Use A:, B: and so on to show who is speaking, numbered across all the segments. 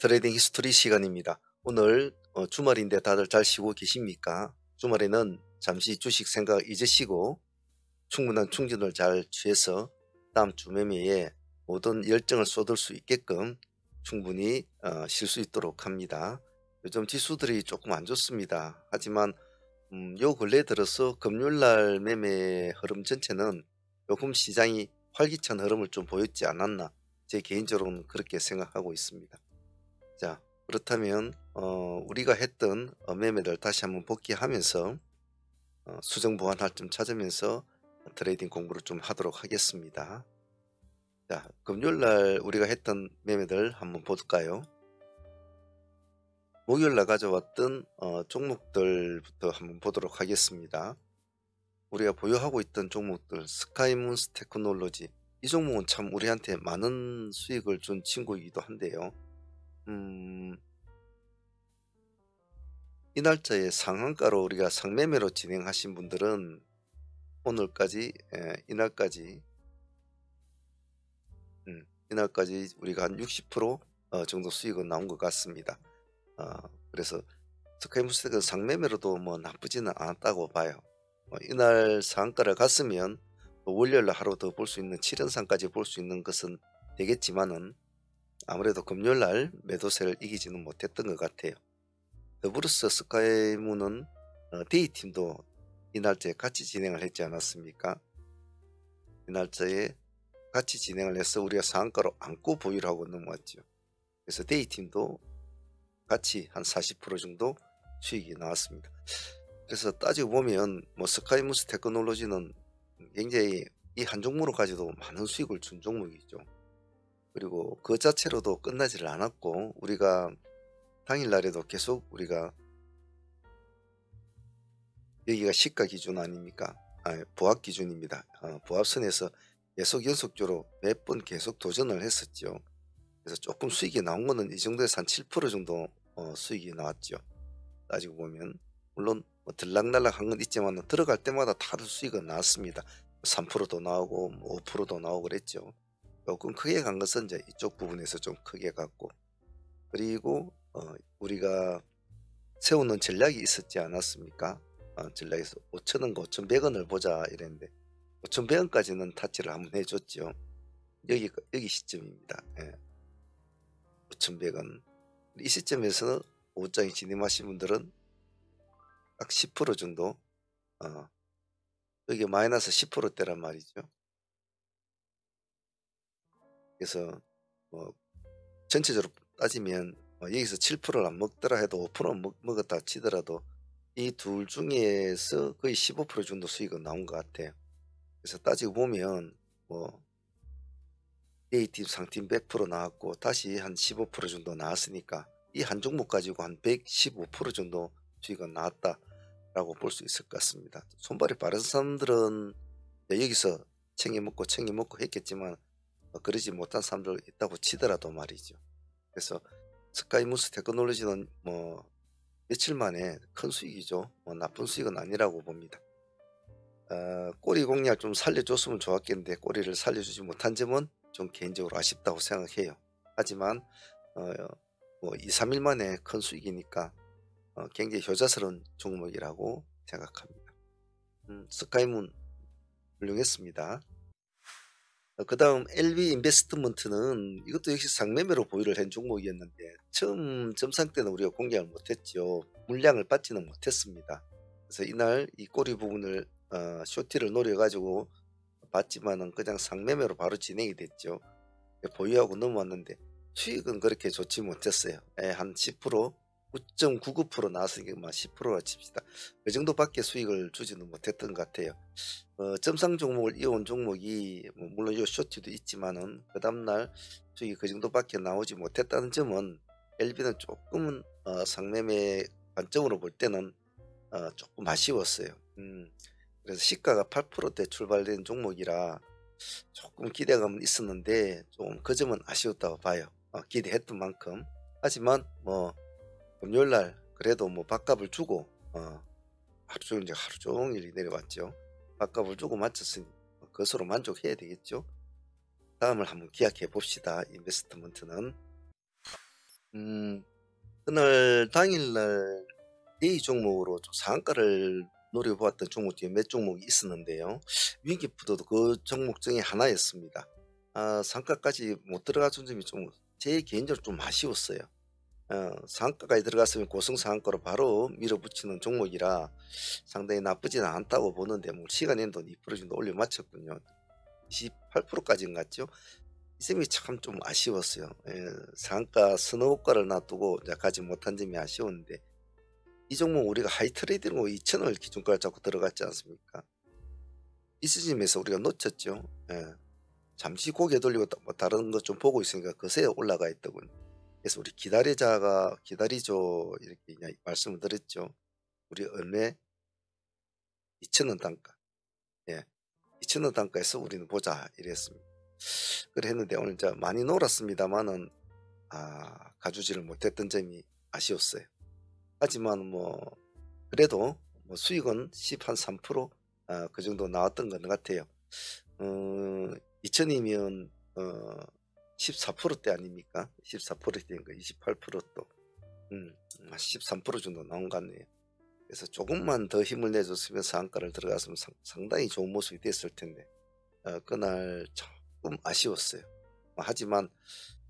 A: 트레이딩 히스토리 시간입니다. 오늘 주말인데 다들 잘 쉬고 계십니까? 주말에는 잠시 주식 생각 잊으시고 충분한 충전을 잘 취해서 다음 주 매매에 모든 열정을 쏟을 수 있게끔 충분히 쉴 수 있도록 합니다. 요즘 지수들이 조금 안 좋습니다. 하지만 요 근래 들어서 금요일날 매매 흐름 전체는 조금 시장이 활기찬 흐름을 좀 보였지 않았나, 제 개인적으로는 그렇게 생각하고 있습니다. 자, 그렇다면 우리가 했던 매매를 다시 한번 복귀하면서 수정 보완 할점 찾으면서 트레이딩 공부를 좀 하도록 하겠습니다. 자, 금요일날 우리가 했던 매매들 한번 볼까요? 목요일날 가져왔던 종목들부터 한번 보도록 하겠습니다. 우리가 보유하고 있던 종목들, 스카이문스 테크놀로지, 이 종목은 참 우리한테 많은 수익을 준 친구이기도 한데요. 이 날짜에 상한가로 우리가 상매매로 진행하신 분들은 오늘까지, 이날까지 우리가 한 60% 정도 수익은 나온 것 같습니다. 그래서 스카이문스테크 상매매로도 뭐 나쁘지는 않았다고 봐요. 이날 상한가를 갔으면 또 월요일날 하루 더 볼 수 있는 7연상까지 볼 수 있는 것은 되겠지만은 아무래도 금요일날 매도세를 이기지는 못했던 것 같아요. 더불어서 스카이문은 데이팀도 이 날짜에 같이 진행을 했지 않았습니까? 이 날짜에 같이 진행을 해서 우리가 상한가로 안고 보유를 하고 넘어왔죠. 그래서 데이팀도 같이 한 40% 정도 수익이 나왔습니다. 그래서 따지고 보면 뭐 스카이문스 테크놀로지는 굉장히 이 한 종목으로 가지고 많은 수익을 준 종목이죠. 그리고 그 자체로도 끝나지를 않았고, 우리가 당일날에도 계속 우리가 여기가 시가 기준 아닙니까? 보합 기준입니다. 보합선에서 계속 연속적으로 몇 번 계속 도전을 했었죠. 그래서 조금 수익이 나온 거는 이 정도에서 한 7% 정도 수익이 나왔죠. 따지고 보면 물론 뭐 들락날락 한 건 있지만 들어갈 때마다 다른 수익은 나왔습니다. 3%도 나오고 5%도 나오고 그랬죠. 조금 크게 간 것은 이제 이쪽 부분에서 좀 크게 갔고, 그리고 우리가 세우는 전략이 있었지 않았습니까? 전략에서 5,000원과 5,100원을 보자 이랬는데 5,100원까지는 타치를 한번 해줬죠. 여기 시점입니다. 5,100원. 이 시점에서는 5장에 진입하신 분들은 딱 10% 정도, 여기 마이너스 10%대란 말이죠. 그래서 뭐 전체적으로 따지면 여기서 7%를 안 먹더라 해도 5% 먹었다 치더라도 이 둘 중에서 거의 15% 정도 수익은 나온 것 같아요. 그래서 따지고 보면 뭐 A팀 상팀 100% 나왔고 다시 한 15% 정도 나왔으니까 이 한 종목 가지고 한 115% 정도 수익은 나왔다라고 볼 수 있을 것 같습니다. 손발이 빠른 사람들은 여기서 챙겨 먹고 했겠지만 그러지 못한 사람들 있다고 치더라도 말이죠. 그래서 스카이문스 테크놀로지는 뭐 며칠 만에 큰 수익이죠. 뭐 나쁜 수익은 아니라고 봅니다. 꼬리 공략 좀 살려줬으면 좋았겠는데 꼬리를 살려주지 못한 점은 좀 개인적으로 아쉽다고 생각해요. 하지만 뭐 2, 3일 만에 큰 수익이니까 굉장히 효자스러운 종목이라고 생각합니다. 스카이문 훌륭했습니다. 그 다음 LB 인베스트먼트는 이것도 역시 상매매로 보유를 한 종목이었는데 처음 점상 때는 우리가 공략을 못했죠. 물량을 받지는 못했습니다. 그래서 이날 이 꼬리 부분을 쇼티를 노려가지고 봤지만은 그냥 상매매로 바로 진행이 됐죠. 보유하고 넘어왔는데 수익은 그렇게 좋지 못했어요. 한 10%, 9.99% 나왔으니까 10%라 칩시다. 그 정도밖에 수익을 주지는 못했던 것 같아요. 점상 종목을 이어온 종목이 물론 이 쇼티도 있지만은 그 다음날 수익이 그 정도밖에 나오지 못했다는 점은 LB는 조금은 상매매 관점으로 볼 때는 조금 아쉬웠어요. 그래서 시가가 8%대 출발된 종목이라 조금 기대감은 있었는데 좀 그 점은 아쉬웠다고 봐요. 기대했던 만큼. 하지만 뭐 금요일날 그래도 뭐 밥값을 주고 하루 종일 내려왔죠. 밥값을 주고 마쳤으니 그것으로 만족해야 되겠죠. 다음을 한번 기약해 봅시다. 인베스트먼트는 음 그날 당일날 데이 종목으로 좀 상한가를 노려보았던 종목 중에 몇 종목이 있었는데요. 윙기푸드도 그 종목 중에 하나였습니다. 상한가까지 못 들어갔던 점이 좀 제 개인적으로 좀 아쉬웠어요. 상한가까지 들어갔으면 고성상한가로 바로 밀어붙이는 종목이라 상당히 나쁘지는 않다고 보는데 뭐 시간 엔도 2% 정도 올려 마쳤군요. 28%까지는 갔죠. 이 점이 참 좀 아쉬웠어요. 상한가 서너 고가를 놔두고 이제 가지 못한 점이 아쉬웠는데 이 종목 우리가 하이 트레이딩으로 2,000을 기준가를 잡고 들어갔지 않습니까? 이 시점에서 우리가 놓쳤죠. 잠시 고개 돌리고 뭐 다른 것 좀 보고 있으니까 거세에 올라가 있더군요. 그래서 우리 기다리자가 기다리죠 이렇게 그냥 말씀을 드렸죠. 우리 얼마 2,000원 단가. 예. 2,000원 단가에서 우리는 보자 이랬습니다. 그래 했는데 오늘 이제 많이 놀았습니다만은 가주지를 못했던 점이 아쉬웠어요. 하지만 뭐 그래도 뭐 수익은 10한 3%, 그 정도 나왔던 것 같아요. 2000이면 14%대 아닙니까? 14%대인 거 28%또 13% 정도 나온 것 같네요. 그래서 조금만 더 힘을 내줬으면 상한가를 들어갔으면 상당히 좋은 모습이 됐을 텐데 그날 조금 아쉬웠어요. 하지만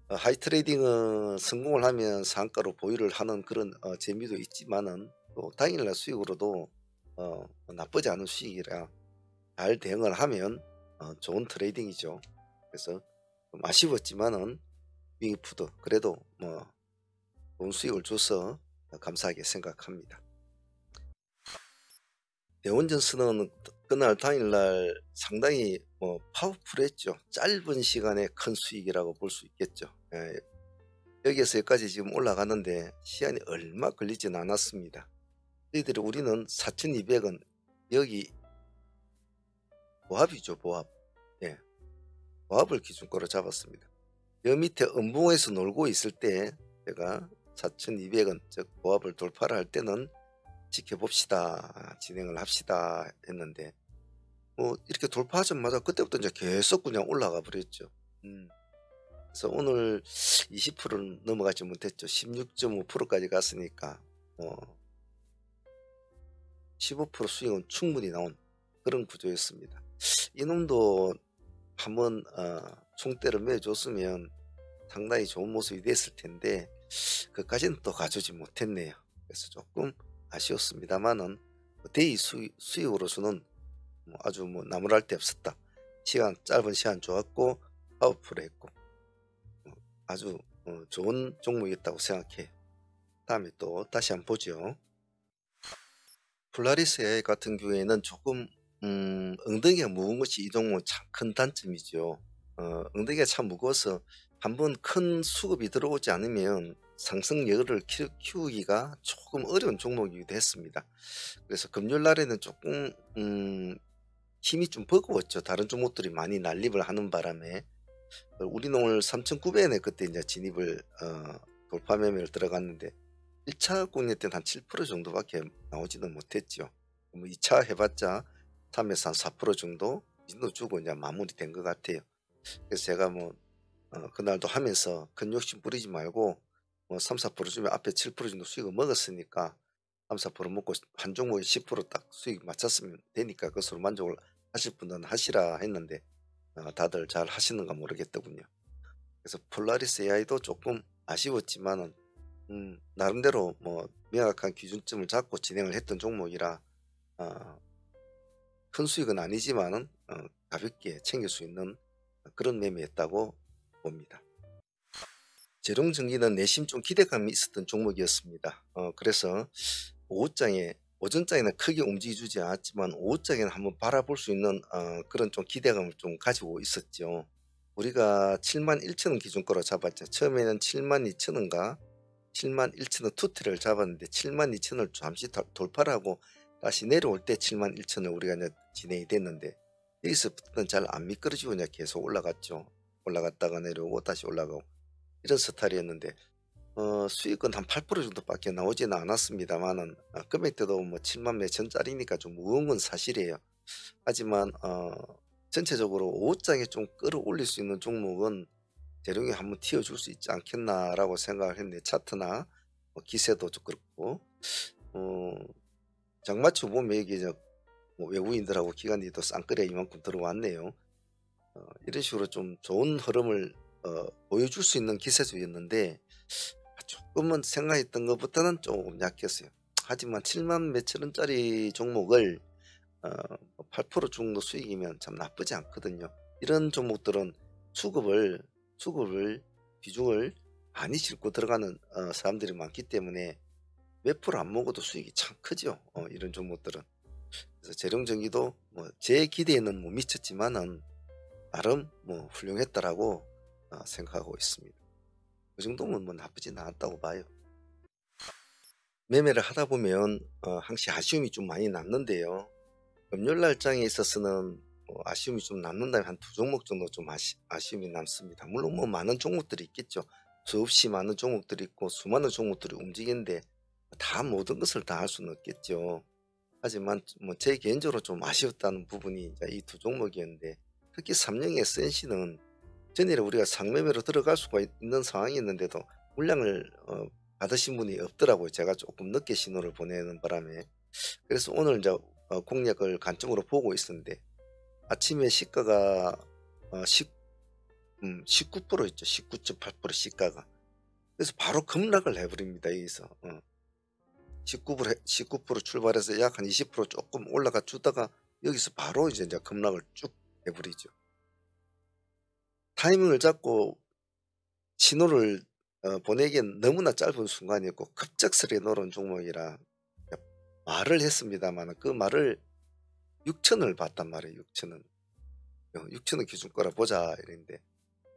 A: 하이 트레이딩은 성공을 하면 상한가로 보유를 하는 그런 재미도 있지만은 또 당일날 수익으로도 나쁘지 않은 수익이라 잘 대응을 하면 좋은 트레이딩이죠. 그래서 좀 아쉬웠지만은 윙푸드 그래도 뭐 좋은 수익을 줘서 감사하게 생각합니다. 대원전스는 그날 당일날 상당히 뭐 파워풀했죠. 짧은 시간에 큰 수익이라고 볼 수 있겠죠. 여기에서 여기까지 지금 올라가는데 시간이 얼마 걸리진 않았습니다. 저희들이 우리는 4,200원 여기 보합이죠, 보합. 예, 보합을 기준가로 잡았습니다. 여 밑에 음봉에서 놀고 있을 때 제가 4,200원 즉 보합을 돌파를 할 때는 지켜봅시다, 진행을 합시다 했는데 뭐 이렇게 돌파하자마자 그때부터 이제 계속 그냥 올라가 버렸죠. 그래서 오늘 20%는 넘어가지 못했죠. 16.5%까지 갔으니까 15% 수익은 충분히 나온 그런 구조였습니다. 이놈도 한번 총대를 매줬으면 상당히 좋은 모습이 됐을 텐데 그까지는 또 가져오지 못했네요. 그래서 조금 아쉬웠습니다만은 데이 수익으로서는 아주 뭐 나무랄 데 없었다. 시간 짧은 시간 좋았고 파워풀했고 아주 좋은 종목이었다고 생각해요. 다음에 또 다시 한번 보죠. 폴라리스 AI 같은 경우에는 조금 엉덩이가 무거운 것이 이 종목은 참 큰 단점이죠. 엉덩이가 참 무거워서 한번 큰 수급이 들어오지 않으면 상승력을 키우기가 조금 어려운 종목이기도 했습니다. 그래서 금요일 날에는 조금 힘이 좀 버거웠죠. 다른 종목들이 많이 난립을 하는 바람에 우리는 오늘 3,900원에 그때 이제 진입을 돌파 매매를 들어갔는데 1차 공략 때는 한 7% 정도밖에 나오지는 못했죠. 뭐 2차 해봤자 3에서 한 4% 정도 이 정도 주고 이제 마무리된 것 같아요. 그래서 제가 뭐 그날도 하면서 큰 욕심 부리지 말고 뭐 3, 4% 주면 앞에 7% 정도 수익을 먹었으니까 3, 4% 먹고 한 종목에 10%딱 수익 맞췄으면 되니까 그것으로 만족을 하실 분은 하시라 했는데 다들 잘 하시는가 모르겠더군요. 그래서 폴라리스 AI도 조금 아쉬웠지만은 나름대로 뭐 명확한 기준점을 잡고 진행을 했던 종목이라 큰 수익은 아니지만은 가볍게 챙길 수 있는 그런 매매였다고 봅니다. 재롱전기는 내심 좀 기대감이 있었던 종목이었습니다. 그래서 오전장에는 크게 움직여주지 않았지만 오후장에는 한번 바라볼 수 있는 그런 좀 기대감을 좀 가지고 있었죠. 우리가 71,000원 기준가로 잡았죠. 처음에는 72,000원인가 71,000원 투트를 잡았는데 72,000원을 잠시 돌파를 하고 다시 내려올 때 71,000원 우리가 이제 진행이 됐는데 여기서부터는 잘 안 미끄러지고 그냥 계속 올라갔죠. 올라갔다가 내려오고 다시 올라가고 이런 스타일이었는데 수익은 한 8% 정도밖에 나오지는 않았습니다만은 금액대도 뭐 7만 몇천짜리니까 좀 무거운 건 사실이에요. 하지만 전체적으로 오후장에 좀 끌어올릴 수 있는 종목은 재룡이 한번 튀어줄 수 있지 않겠나라고 생각을 했는데 차트나 뭐 기세도 좀 그렇고 어 장마치 보면 여기 뭐 외국인들하고 기관들도 쌍끌에 이만큼 들어왔네요. 이런 식으로 좀 좋은 흐름을 보여줄 수 있는 기세주였는데 조금은 생각했던 것보다는 조금 약했어요. 하지만 7만 몇천 원짜리 종목을 8% 정도 수익이면 참 나쁘지 않거든요. 이런 종목들은 수급을 비중을 많이 싣고 들어가는 사람들이 많기 때문에 몇 프로 안 먹어도 수익이 참 크죠. 이런 종목들은. 그래서 재룡전기도 뭐 제 기대에는 못 미쳤지만은 나름 뭐 훌륭했다라고 생각하고 있습니다. 그 정도면 뭐 나쁘진 않았다고 봐요. 매매를 하다 보면 항상 아쉬움이 좀 많이 남는데요. 금요일 날장에 있어서는 아쉬움이 좀 남는다면 한 두 종목 정도 좀 아쉬움이 남습니다. 물론 뭐 많은 종목들이 있겠죠. 수없이 많은 종목들이 있고 수많은 종목들이 움직이는데 다 모든 것을 다 할 수는 없겠죠. 하지만 뭐 제 개인적으로 좀 아쉬웠다는 부분이 이제 이 두 종목이었는데 특히 삼성의 SNC는 전일에 우리가 상매매로 들어갈 수가 있는 상황이었는데도 물량을 받으신 분이 없더라고요. 제가 조금 늦게 신호를 보내는 바람에. 그래서 오늘 이제 공략을 관점으로 보고 있었는데 아침에 시가가 19% 있죠. 19.8% 시가가. 그래서 바로 급락을 해버립니다. 여기서 19% 출발해서 약 한 20% 조금 올라가 주다가 여기서 바로 이제 급락을 쭉 해버리죠. 타이밍을 잡고 신호를 보내기엔 너무나 짧은 순간이었고 급작스레 노는 종목이라 말을 했습니다만 그 말을 6천을 봤단 말이에요. 6천은 6천은 기준가라 보자 이랬는데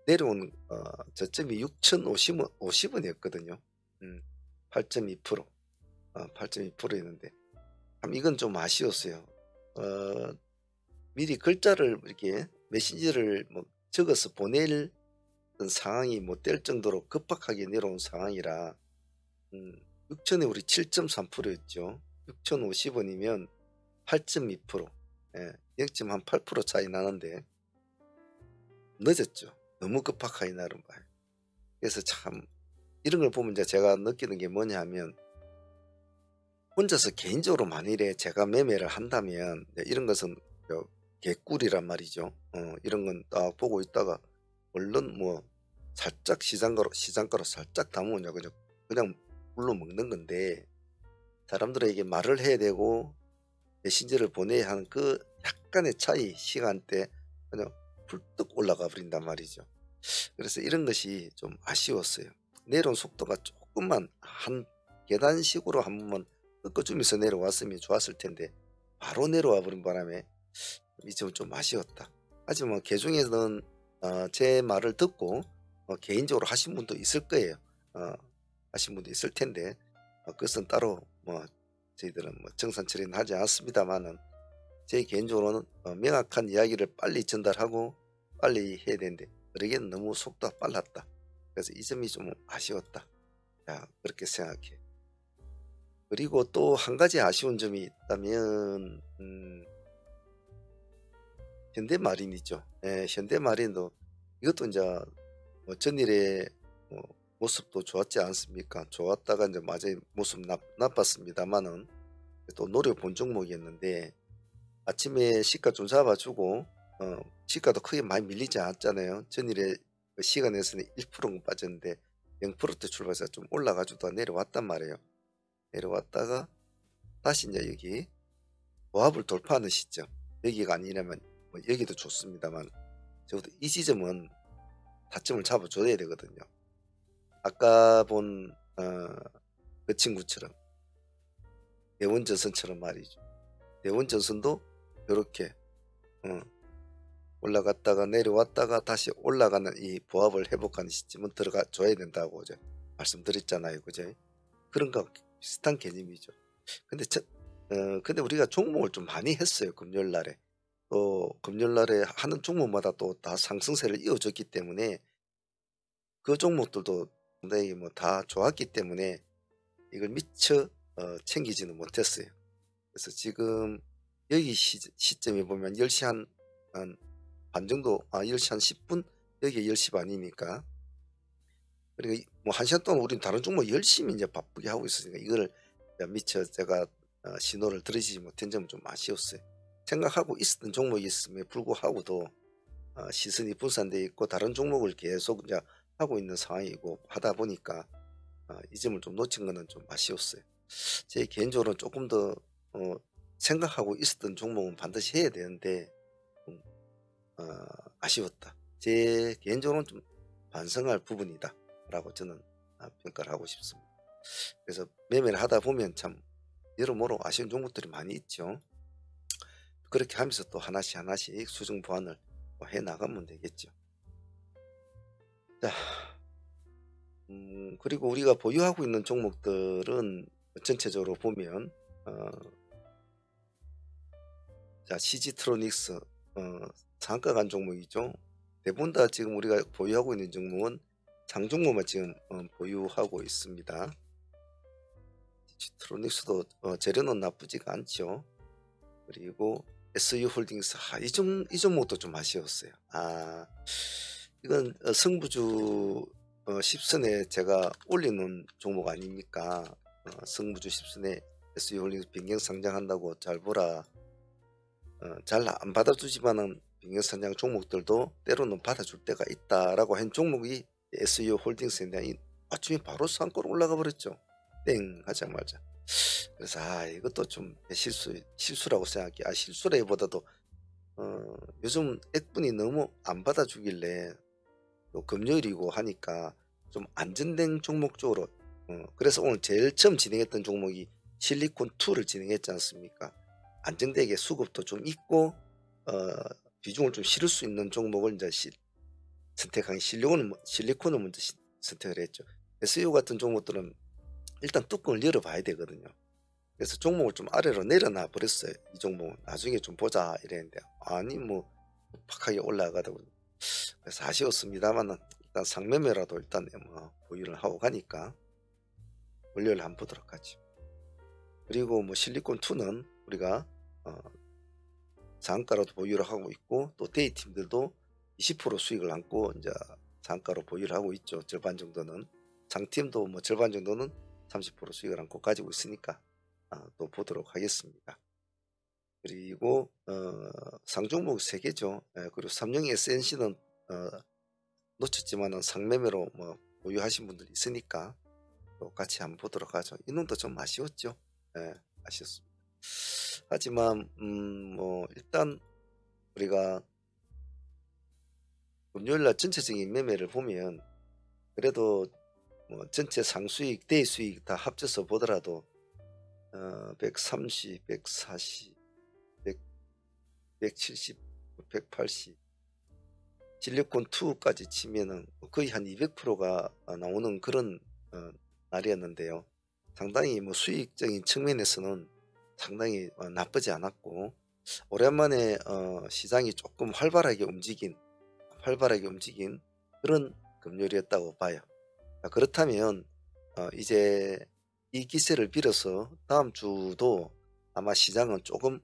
A: 내려온 저점이 6,050원이었거든요. 8.2% 8.2%였는데 참 이건 좀 아쉬웠어요. 미리 글자를 이렇게 메시지를 뭐 적어서 보낼 상황이 못 될 정도로 급박하게 내려온 상황이라 6천에 우리 7.3%였죠. 6,050원이면 8.2% 예, 0.8% 차이 나는데 늦었죠. 너무 급박하게 나른 바에. 그래서 참 이런 걸 보면 이제 제가 느끼는 게 뭐냐 하면 혼자서 개인적으로 만일에 제가 매매를 한다면 이런 것은 개꿀이란 말이죠. 이런 건 딱 보고 있다가 얼른 뭐 살짝 시장가로 살짝 담으냐 그냥 물로 먹는 건데 사람들에게 말을 해야 되고 메신저를 보내야 하는 그 약간의 차이 시간대 그냥 불떡 올라가 버린단 말이죠. 그래서 이런 것이 좀 아쉬웠어요. 내려온 속도가 조금만 한 계단식으로 한번 꺾어주면서 내려왔으면 좋았을 텐데 바로 내려와 버린 바람에 이 점은 좀 아쉬웠다. 하지만 개중에는 제 말을 듣고 개인적으로 하신 분도 있을 거예요. 하신 분도 있을 텐데 그것은 따로 뭐 저희들은 뭐 정산 처리는 하지 않습니다만은 제 개인적으로는 명확한 이야기를 빨리 전달하고 빨리 해야 되는데 그러기엔 너무 속도가 빨랐다. 그래서 이 점이 좀 아쉬웠다. 그렇게 생각해. 그리고 또 한 가지 아쉬운 점이 있다면 현대마린이죠. 예, 현대마린도 이것도 이제 뭐 전일에 뭐 모습도 좋았지 않습니까? 좋았다가 이제 마저 모습 나빴습니다만은 또 노려본 종목이었는데 아침에 시가 좀 잡아주고 시가도 크게 많이 밀리지 않았잖아요. 전일에 그 시간에서는 1%는 빠졌는데 0%대 출발해서 좀 올라가지고 내려왔단 말이에요. 내려왔다가 다시 이제 여기 보합을 돌파하는 시점 여기가 아니라면 뭐 여기도 좋습니다만 적어도 이 지점은 타점을 잡아줘야 되거든요. 아까 본 그 친구처럼 대원전선처럼 말이죠. 대원전선도 이렇게 올라갔다가 내려왔다가 다시 올라가는 이 보합을 회복하는 시점은 들어가 줘야 된다고 이제 말씀드렸잖아요. 그죠? 그런 거 비슷한 개념이죠. 근데 우리가 종목을 좀 많이 했어요. 금요일 날에. 또 금요일 날에 하는 종목마다 또 다 상승세를 이어줬기 때문에 그 종목들도 상당히 뭐 다 좋았기 때문에 이걸 미처 챙기지는 못했어요. 그래서 지금 여기 시점에 보면 10시 한 반 정도 10시 한 10분 여기 10시 반이니까 그러니까 뭐 1시간 동안 우린 다른 종목 열심히 이제 바쁘게 하고 있으니까 이거를 미처 제가 신호를 들으시지 못한 점은 좀 아쉬웠어요. 생각하고 있었던 종목이 있음에 불구하고도 시선이 분산돼 있고 다른 종목을 계속 이제 하고 있는 상황이고 하다 보니까 이 점을 좀 놓친 거는 좀 아쉬웠어요. 제 개인적으로는 조금 더 생각하고 있었던 종목은 반드시 해야 되는데 좀 아쉬웠다. 제 개인적으로는 좀 반성할 부분이다 라고 저는 평가를 하고 싶습니다. 그래서 매매를 하다 보면 참 여러모로 아쉬운 종목들이 많이 있죠. 그렇게 하면서 또 하나씩 하나씩 수정 보완을 해 나가면 되겠죠. 자, 그리고 우리가 보유하고 있는 종목들은 전체적으로 보면 자, CG트로닉스 상가 간 종목이죠. 대부분 다 지금 우리가 보유하고 있는 종목은 장종목만 지금 보유하고 있습니다. CG트로닉스도 재료는 나쁘지가 않죠. 그리고 SU홀딩스 이 종목도 좀 아쉬웠어요. 이건 승부주 10선에 제가 올리는 종목 아닙니까? 승부주 10선에 SU홀딩스 변경 상장한다고 잘 보라. 잘 안 받아주지만은 변경 상장 종목들도 때로는 받아줄 때가 있다라고 한 종목이 SU홀딩스인데 아침에 바로 상가로 올라가 버렸죠. 땡 하자마자. 그래서 이것도 좀 실수라고 생각해. 실수라기보다도 요즘 액분이 너무 안 받아주길래 또 금요일이고 하니까 좀 안전된 종목 쪽으로 그래서 오늘 제일 처음 진행했던 종목이 실리콘2를 진행했지 않습니까? 안정되게 수급도 좀 있고 비중을 좀 실을 수 있는 종목을 이제 선택한 실리콘을 먼저 선택을 했죠. SU 같은 종목들은 일단 뚜껑을 열어봐야 되거든요. 그래서 종목을 좀 아래로 내려놔 버렸어요. 이 종목은 나중에 좀 보자 이랬는데 아니 뭐 팍하게 올라가다 보니 그래서 아쉬웠습니다만 일단 상매매라도 일단 뭐 보유를 하고 가니까 원료를 한번 보도록 하죠. 그리고 뭐 실리콘2는 우리가 상한가로도 보유를 하고 있고 또 데이팀들도 20% 수익을 안고 이제 상한가로 보유를 하고 있죠. 절반 정도는 장팀도 뭐 절반 정도는 30% 수익을 안고 가지고 있으니까 또 보도록 하겠습니다. 그리고 상종목 3개죠. 그리고 삼성 SNC는 놓쳤지만은 상매매로 뭐 보유하신 분들이 있으니까 또 같이 한번 보도록 하죠. 이놈도 좀 아쉬웠죠. 아쉬웠습니다. 하지만 뭐 일단 우리가 금요일날 전체적인 매매를 보면 그래도 뭐 전체 상수익, 대수익 다 합쳐서 보더라도 130, 140, 100, 170, 180 실리콘2까지 치면은 거의 한 200%가 나오는 그런 날이었는데요. 상당히 뭐 수익적인 측면에서는 상당히 나쁘지 않았고 오랜만에 시장이 조금 활발하게 움직인 그런 금요일이었다고 봐요. 그렇다면 이제 이 기세를 빌어서 다음 주도 아마 시장은 조금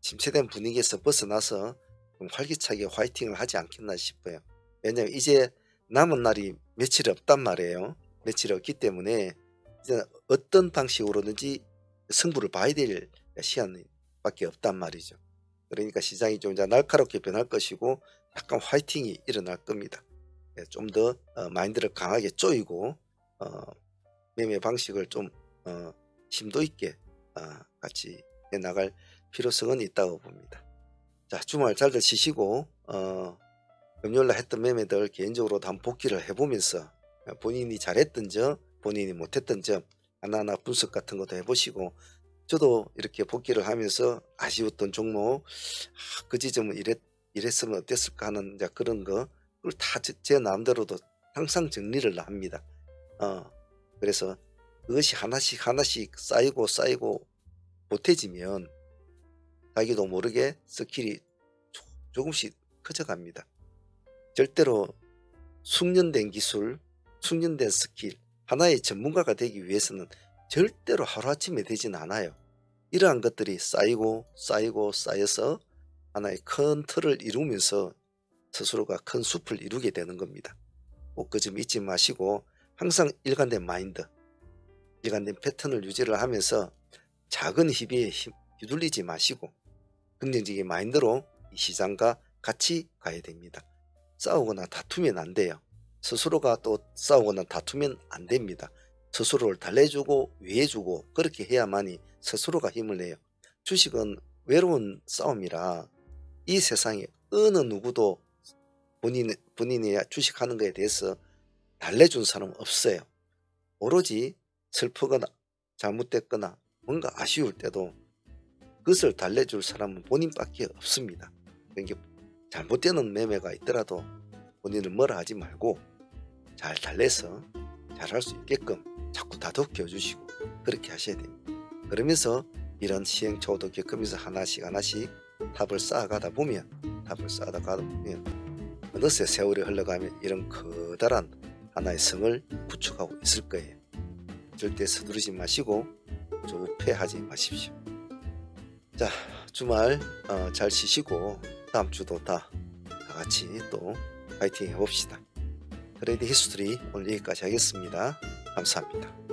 A: 침체된 분위기에서 벗어나서 좀 활기차게 화이팅을 하지 않겠나 싶어요. 왜냐하면 이제 남은 날이 며칠 없단 말이에요. 며칠 없기 때문에 이제 어떤 방식으로든지 승부를 봐야 될 시간밖에 없단 말이죠. 그러니까 시장이 좀 이제 날카롭게 변할 것이고 약간 화이팅이 일어날 겁니다. 좀 더 마인드를 강하게 조이고 매매 방식을 좀 심도 있게 같이 해나갈 필요성은 있다고 봅니다. 자, 주말 잘들 쉬시고 금요일날 했던 매매들 개인적으로도 한번 복기를 해보면서 본인이 잘했던 점 본인이 못했던 점 하나하나 분석 같은 것도 해보시고 저도 이렇게 복기를 하면서 아쉬웠던 종목 그 지점은 이랬으면 어땠을까 하는 이제 그런 거 그걸 다 제 마음대로도 항상 정리를 합니다. 그래서 그것이 하나씩 쌓이고 보태지면 자기도 모르게 스킬이 조금씩 커져갑니다. 절대로 숙련된 기술, 숙련된 스킬, 하나의 전문가가 되기 위해서는 절대로 하루아침에 되진 않아요. 이러한 것들이 쌓여서 하나의 큰 틀을 이루면서 스스로가 큰 숲을 이루게 되는 겁니다. 꼭 그 점 잊지 마시고 항상 일관된 마인드, 일관된 패턴을 유지를 하면서 작은 희비에 휘둘리지 마시고 긍정적인 마인드로 이 시장과 같이 가야 됩니다. 싸우거나 다투면 안 돼요. 스스로가 또 싸우거나 다투면 안 됩니다. 스스로를 달래주고 위해주고 그렇게 해야만이 스스로가 힘을 내요. 주식은 외로운 싸움이라 이 세상에 어느 누구도 본인이 주식하는 것에 대해서 달래준 사람 없어요. 오로지 슬프거나 잘못됐거나 뭔가 아쉬울 때도 그것을 달래줄 사람은 본인밖에 없습니다. 그러니까 잘못되는 매매가 있더라도 본인을 뭐라 하지 말고 잘 달래서 잘할 수 있게끔 자꾸 다독여 주시고 그렇게 하셔야 됩니다. 그러면서 이런 시행착오도 겪으면서 하나씩 탑을 쌓아가다 보면 어느새 세월이 흘러가면 이런 커다란 하나의 성을 구축하고 있을 거예요. 절대 서두르지 마시고 조급해하지 마십시오. 자, 주말 잘 쉬시고 다음 주도 다 같이 또 파이팅 해봅시다. 트레이드 히스토리 오늘 여기까지 하겠습니다. 감사합니다.